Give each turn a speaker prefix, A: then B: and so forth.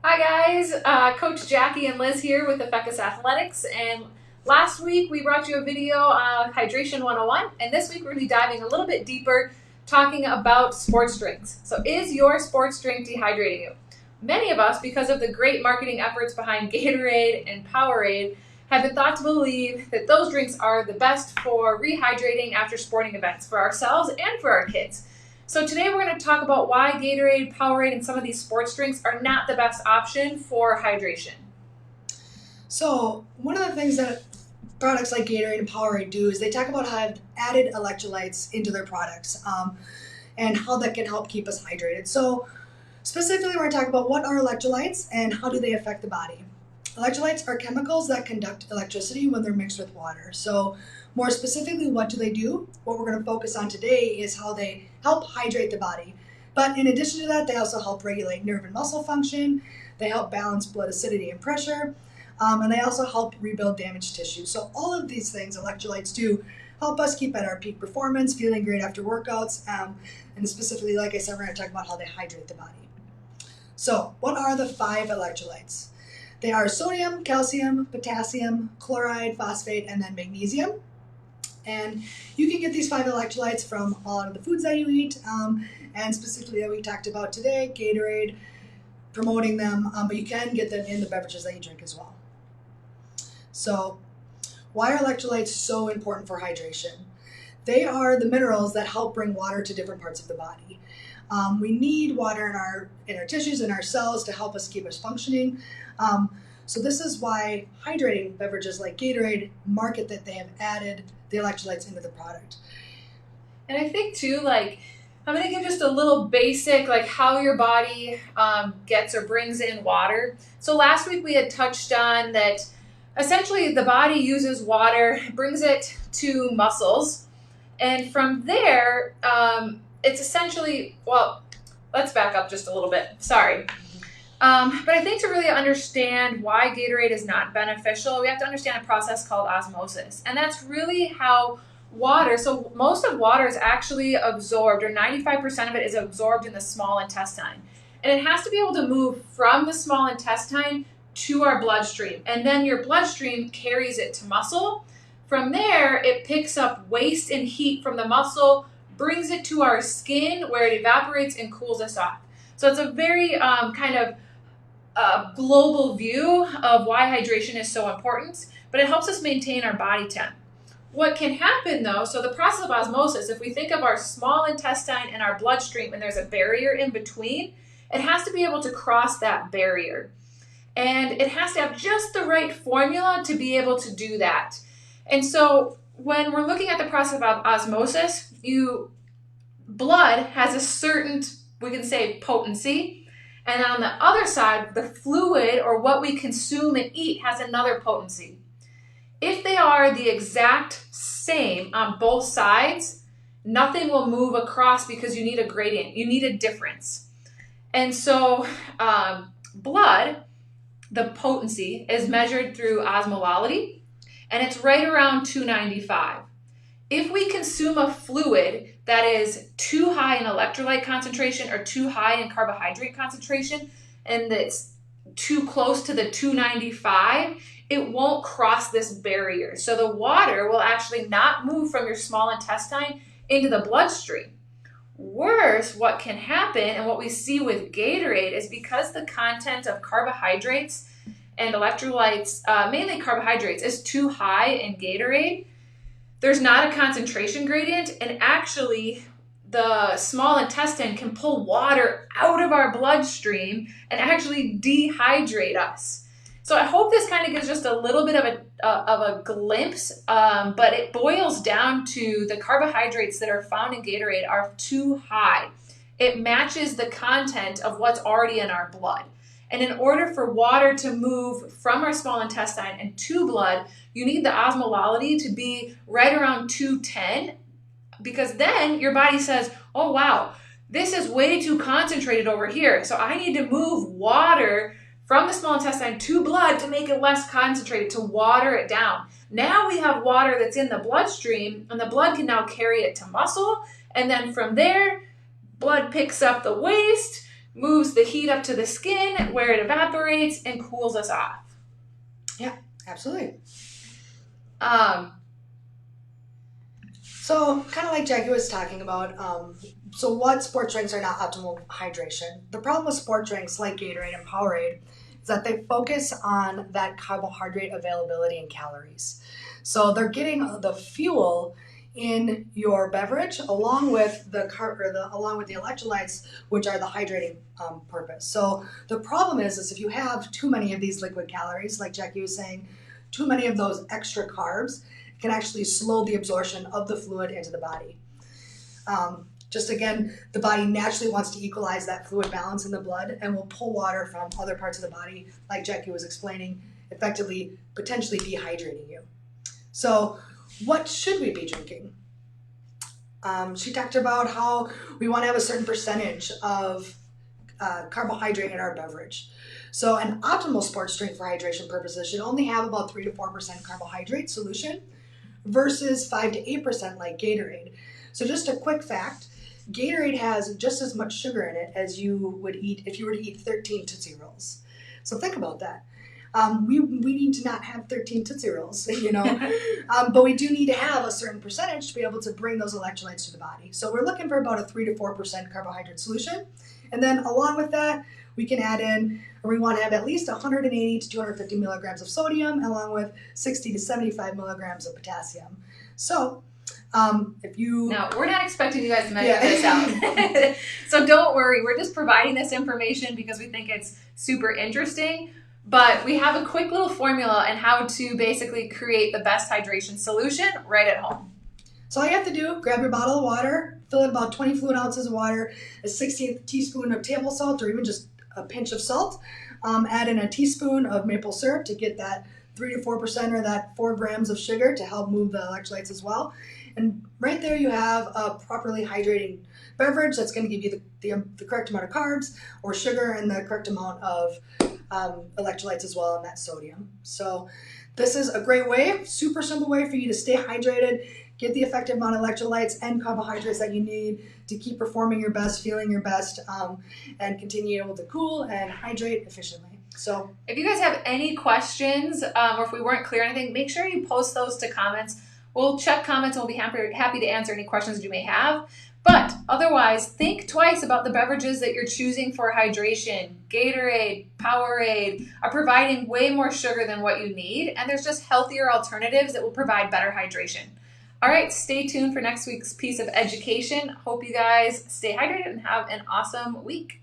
A: Hi guys, Coach Jackie and Liz here with Effectus Athletics, and last week we brought you a video on Hydration 101, and this week we're going to be diving a little bit deeper talking about sports drinks. So is your sports drink dehydrating you? Many of us, because of the great marketing efforts behind Gatorade and Powerade, have been thought to believe that those drinks are the best for rehydrating after sporting events for ourselves and for our kids. So today we're going to talk about why Gatorade, Powerade, and some of these sports drinks are not the best option for hydration.
B: So one of the things that products like Gatorade and Powerade do is they talk about how have added electrolytes into their products and how that can help keep us hydrated. So specifically, we're going to talk about what are electrolytes and how do they affect the body. Electrolytes are chemicals that conduct electricity when they're mixed with water. So more specifically, what do they do? What we're going to focus on today is how they help hydrate the body. But in addition to that, they also help regulate nerve and muscle function. They help balance blood acidity and pressure. And they also help rebuild damaged tissue. So all of these things electrolytes do help us keep at our peak performance, feeling great after workouts. And specifically, like I said, we're going to talk about how they hydrate the body. So what are the 5 electrolytes? They are sodium, calcium, potassium, chloride, phosphate, and then magnesium. And you can get these 5 electrolytes from all of the foods that you eat, and specifically that we talked about today, Gatorade, promoting them, but you can get them in the beverages that you drink as well. So why are electrolytes so important for hydration? They are the minerals that help bring water to different parts of the body. We need water in our tissues and our cells to help us keep us functioning. So this is why hydrating beverages like Gatorade market that they have added the electrolytes into the product.
A: And I think too, I'm going to give just a little basic, how your body gets or brings in water. So last week we had touched on that essentially the body uses water, brings it to muscles, and from there, it's essentially, let's back up just a little bit. Sorry. But I think to really understand why Gatorade is not beneficial, we have to understand a process called osmosis. And that's really how water, so most of water is actually absorbed, or 95% of it is absorbed in the small intestine. And it has to be able to move from the small intestine to our bloodstream. And then your bloodstream carries it to muscle. From there, it picks up waste and heat from the muscle, brings it to our skin where it evaporates and cools us off. So it's a very global view of why hydration is so important, but it helps us maintain our body temp. What can happen though, so the process of osmosis, if we think of our small intestine and our bloodstream and there's a barrier in between, it has to be able to cross that barrier. And it has to have just the right formula to be able to do that. And so when we're looking at the process of osmosis, blood has a certain, we can say, potency. And on the other side, the fluid or what we consume and eat has another potency. If they are the exact same on both sides, nothing will move across because you need a gradient. You need a difference. And so blood, the potency, is measured through osmolality, and it's right around 295. If we consume a fluid that is too high in electrolyte concentration or too high in carbohydrate concentration, and it's too close to the 295, it won't cross this barrier. So the water will actually not move from your small intestine into the bloodstream. Worse, what can happen, and what we see with Gatorade, is because the content of carbohydrates and electrolytes, mainly carbohydrates, is too high in Gatorade, there's not a concentration gradient, and actually the small intestine can pull water out of our bloodstream and actually dehydrate us. So I hope this kind of gives just a little bit of a glimpse, but it boils down to the carbohydrates that are found in Gatorade are too high. It matches the content of what's already in our blood. And in order for water to move from our small intestine and to blood, you need the osmolality to be right around 210, because then your body says, oh wow, this is way too concentrated over here. So I need to move water from the small intestine to blood to make it less concentrated, to water it down. Now we have water that's in the bloodstream, and the blood can now carry it to muscle. And then from there, blood picks up the waste, moves the heat up to the skin where it evaporates and cools us off.
B: Yeah, absolutely.
A: Um,
B: So, kind of like Jackie was talking about, so what sports drinks are not optimal hydration? The problem with sports drinks like Gatorade and Powerade is that they focus on that carbohydrate availability and calories. So they're getting the fuel in your beverage along with along with the electrolytes, which are the hydrating purpose. So the problem is if you have too many of these liquid calories, like Jackie was saying, too many of those extra carbs can actually slow the absorption of the fluid into the body. Just again, the body naturally wants to equalize that fluid balance in the blood and will pull water from other parts of the body, like Jackie was explaining, effectively, potentially dehydrating you. So, what should we be drinking? She talked about how we want to have a certain percentage of carbohydrate in our beverage. So, an optimal sports drink for hydration purposes should only have about 3 to 4% carbohydrate solution versus 5 to 8% like Gatorade. So just a quick fact, Gatorade has just as much sugar in it as you would eat if you were to eat 13 Tootsie Rolls. So think about that. We need to not have 13 Tootsie Rolls, but we do need to have a certain percentage to be able to bring those electrolytes to the body. So we're looking for about a 3 to 4% carbohydrate solution. And then along with that, we can add in, or we want to have at least 180 to 250 milligrams of sodium, along with 60 to 75 milligrams of potassium. So, if you...
A: Now, we're not expecting you guys to measure this out. So don't worry. We're just providing this information because we think it's super interesting. But we have a quick little formula on how to basically create the best hydration solution right at home.
B: So all you have to do, grab your bottle of water, fill in about 20 fluid ounces of water, a 16th teaspoon of table salt, or even just a pinch of salt. Add in a teaspoon of maple syrup to get that 3 to 4% or that 4 grams of sugar to help move the electrolytes as well. And right there you have a properly hydrating beverage that's going to give you the correct amount of carbs or sugar and the correct amount of electrolytes as well, and that sodium. So this is a great way, super simple way for you to stay hydrated, get the effective amount of electrolytes and carbohydrates that you need to keep performing your best, feeling your best, and continue able to cool and hydrate efficiently. So
A: if you guys have any questions or if we weren't clear on anything, make sure you post those to comments. We'll check comments and we'll be happy to answer any questions that you may have. But otherwise, think twice about the beverages that you're choosing for hydration. Gatorade, Powerade are providing way more sugar than what you need, and there's just healthier alternatives that will provide better hydration. All right, stay tuned for next week's piece of education. Hope you guys stay hydrated and have an awesome week.